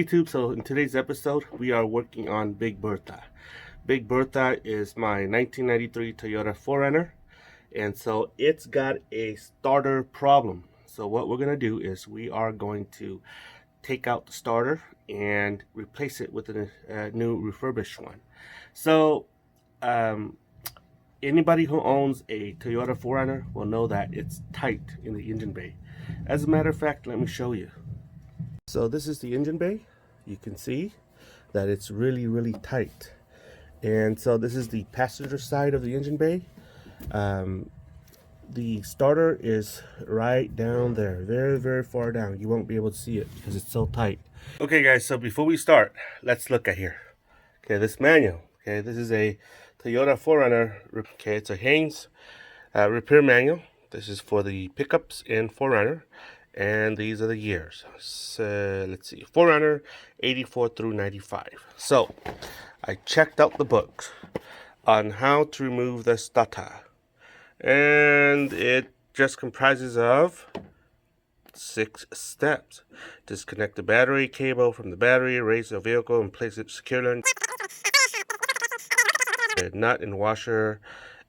YouTube. So in today's episode we are working on Big Bertha. Big Bertha is my 1993 Toyota 4Runner, and so it's got a starter problem. So what we're gonna do is we are going to take out the starter and replace it with a new refurbished one. So anybody who owns a Toyota 4Runner will know that it's tight in the engine bay. As a matter of fact, let me show you. So this is the engine bay. You can see that it's really tight. And so this is the passenger side of the engine bay. The starter is right down there, very far down. You won't be able to see it because it's so tight. Okay guys, so before we start, let's look at here. Okay, this manual. Okay, this is a Toyota 4Runner. Okay, it's a Haynes repair manual. This is for the pickups in 4Runner, and these are the years. So let's see, 4Runner 84 through 95. So I checked out the books on how to remove the starter, and it just comprises of 6 steps. Disconnect the battery cable from the battery, raise the vehicle and place it securely. Nut and washer,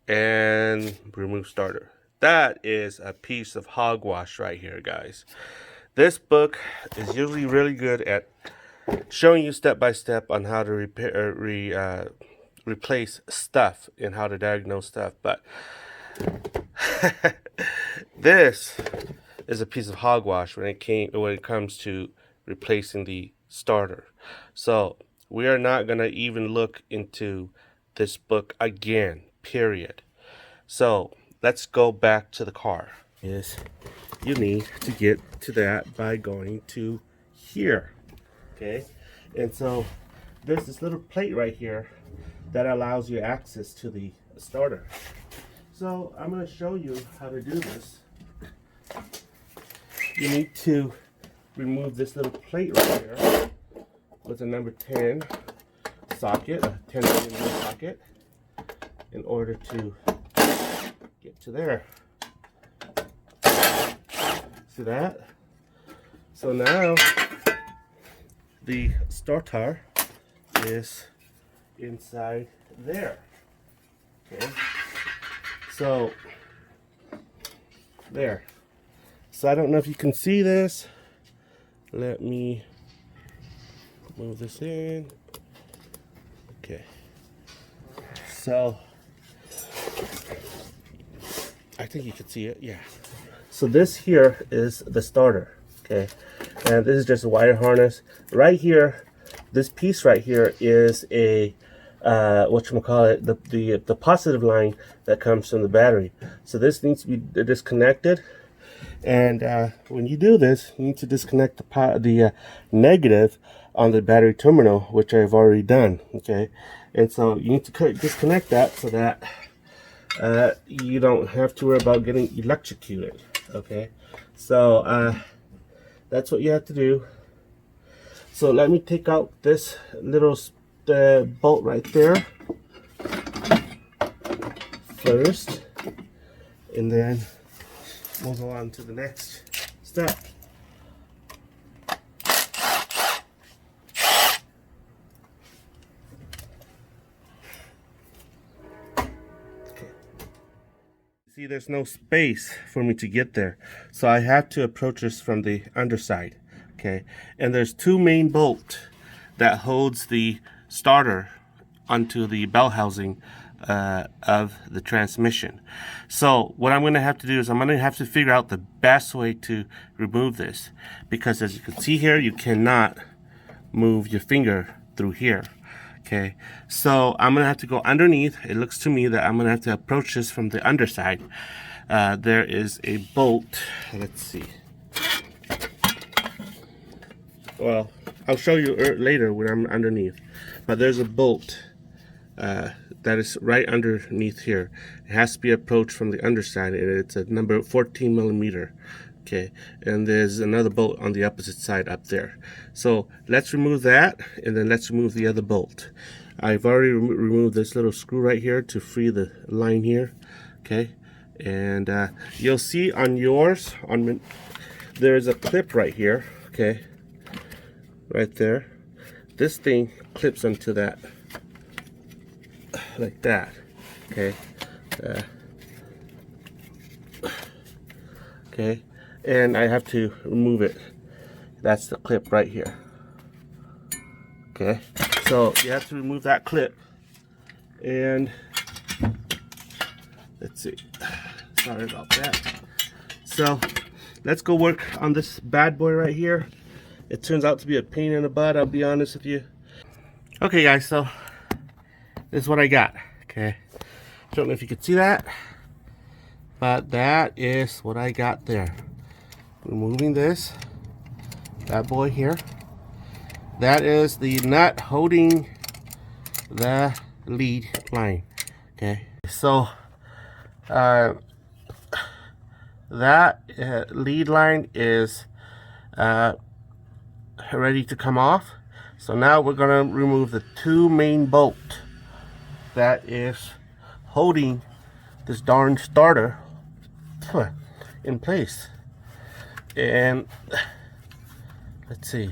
and remove starter. That is a piece of hogwash right here, guys. This book is usually really good at showing you step by step on how to repair, replace stuff and how to diagnose stuff, but this is a piece of hogwash when it comes to replacing the starter. So we are not going to even look into this book again, period. So let's go back to the car. Yes, you need to get to that by going to here. Okay, and so there's this little plate right here that allows you access to the starter. So I'm going to show you how to do this. You need to remove this little plate right here with a number 10 socket, a 10 millimeter socket, in order to get to there. See that? So now the starter is inside there. Okay, so there. So I don't know if you can see this. Let me move this in. Okay, so I think you can see it. Yeah. So this here is the starter. Okay, and this is just a wire harness. Right here, this piece right here is a whatchamacallit, the positive line that comes from the battery. So this needs to be disconnected. And when you do this, you need to disconnect the negative on the battery terminal, which I've already done. Okay, and so you need to disconnect that so that you don't have to worry about getting electrocuted. Okay, so that's what you have to do. So let me take out this little bolt right there first, and then we'll go on to the next step. Okay. See, there's no space for me to get there, so I have to approach this from the underside. Okay, and there's 2 main bolts that holds the starter onto the bell housing of the transmission. So what I'm going to have to do is I'm going to have to figure out the best way to remove this, because as you can see here, you cannot move your finger through here. Okay, so I'm going to have to go underneath. It looks to me that I'm going to have to approach this from the underside. There is a bolt. Let's see. Well, I'll show you later when I'm underneath, but there's a bolt that is right underneath here. It has to be approached from the underside, and it's a number 14 millimeter. Okay, and there's another bolt on the opposite side up there. So let's remove that, and then let's remove the other bolt. I've already removed this little screw right here to free the line here. Okay, and you'll see on yours, there's a clip right here. Okay, right there. This thing clips onto that, like that. Okay. Okay, and I have to remove it. That's the clip right here. Okay, so you have to remove that clip, and let's see. Sorry about that. So let's go work on this bad boy right here. It turns out to be a pain in the butt, I'll be honest with you. Okay guys, so this is what I got. Okay, don't know if you can see that, but that is what I got there. Removing this bad boy here. That is the nut holding the lead line. Okay, so that lead line is ready to come off. So now we're gonna remove the two main bolt that is holding this darn starter in place. And let's see,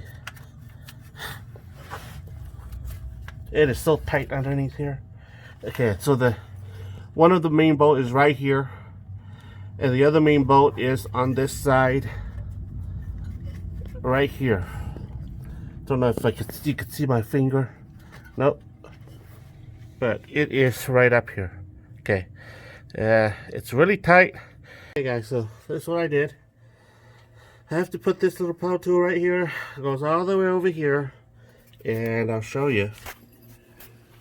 it is so tight underneath here. Okay, so the one of the main bolt is right here, and the other main bolt is on this side right here. Don't know if you can see my finger. Nope, but it is right up here. Okay, it's really tight. Hey guys, so this is what I did. I have to put this little power tool right here. It goes all the way over here, and I'll show you.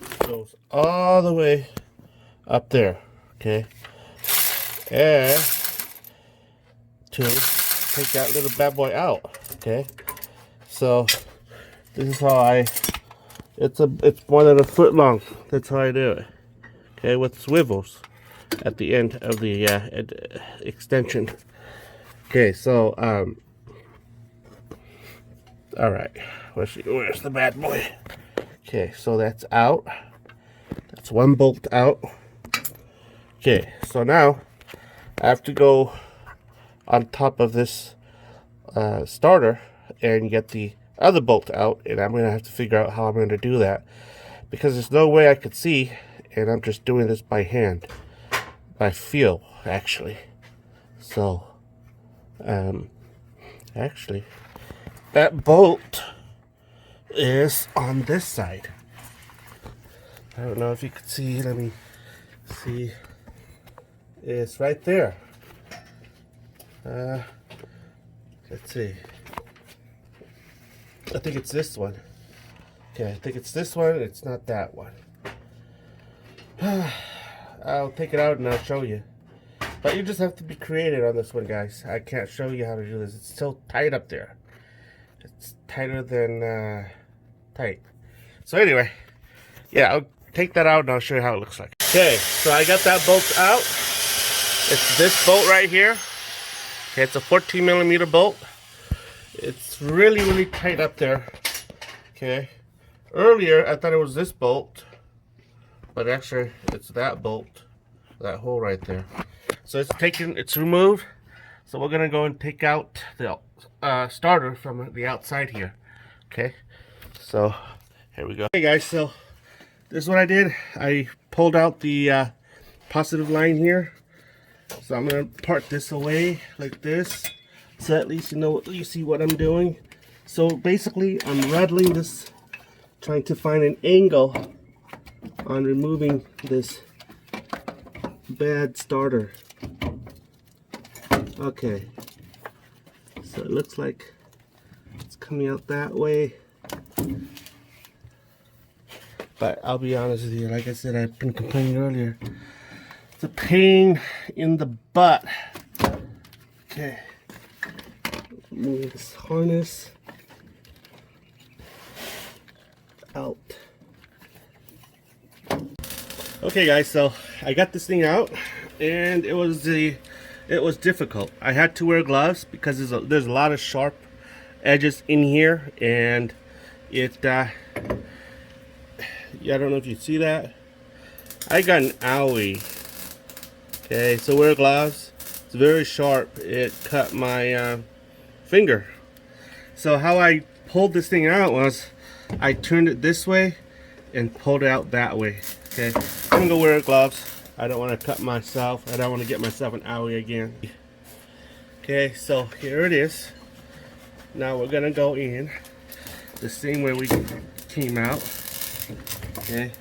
It goes all the way up there. Okay, and to take that little bad boy out. Okay, so this is how it's more than a foot long. That's how I do it. Okay, with swivels at the end of the extension. Okay, so all right, where's the bad boy? Okay, so that's out. That's one bolt out. Okay, so now I have to go on top of this starter and get the other bolt out, and I'm gonna have to figure out how I'm gonna do that, because there's no way I could see, and I'm just doing this by hand, by feel actually. So actually that bolt is on this side. I don't know if you can see. Let me see. It's right there. Let's see. I think it's this one. Okay, I think it's this one. It's not that one. I'll take it out and I'll show you. But you just have to be creative on this one, guys. I can't show you how to do this. It's so tight up there. It's tighter than tight. So anyway, yeah, I'll take that out and I'll show you how it looks like. Okay, so I got that bolt out. It's this bolt right here. Okay, it's a 14mm bolt. It's really, really tight up there. Okay. Earlier, I thought it was this bolt, but actually, it's that bolt, that hole right there. So it's removed. So we're gonna go and take out the starter from the outside here. Okay. So here we go. Hey guys, so this is what I did. I pulled out the positive line here. So I'm gonna part this away like this, so at least you see what I'm doing. So basically, I'm rattling this, trying to find an angle on removing this bad starter. Okay, so it looks like it's coming out that way, but I'll be honest with you, like I said, I've been complaining earlier, it's a pain in the butt. Okay, move this harness out. Okay guys, so I got this thing out, and it was difficult. I had to wear gloves because there's a lot of sharp edges in here, and I don't know if you see that. I got an owie. Okay, so wear gloves. It's very sharp. It cut my finger. So how I pulled this thing out was I turned it this way and pulled it out that way. Okay, I'm gonna go wear gloves. I don't want to cut myself. I don't want to get myself an owie again. Okay, so here it is. Now we're gonna go in the same way we came out. Okay,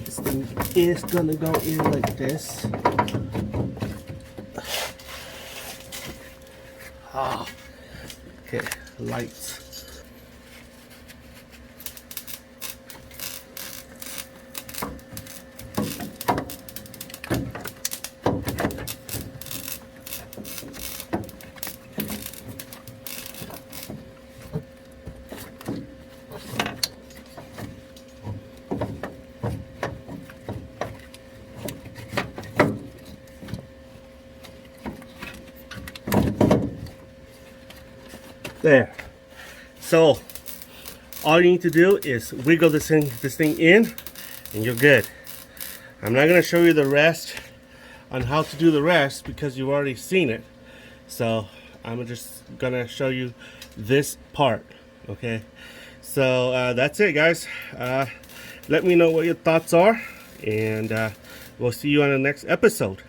this thing is gonna go in like this. Ah, okay, lights. There. So all you need to do is wiggle this thing in and you're good. I'm not going to show you the rest on how to do the rest because you've already seen it. So I'm just going to show you this part. Okay. So that's it, guys. Let me know what your thoughts are, and we'll see you on the next episode.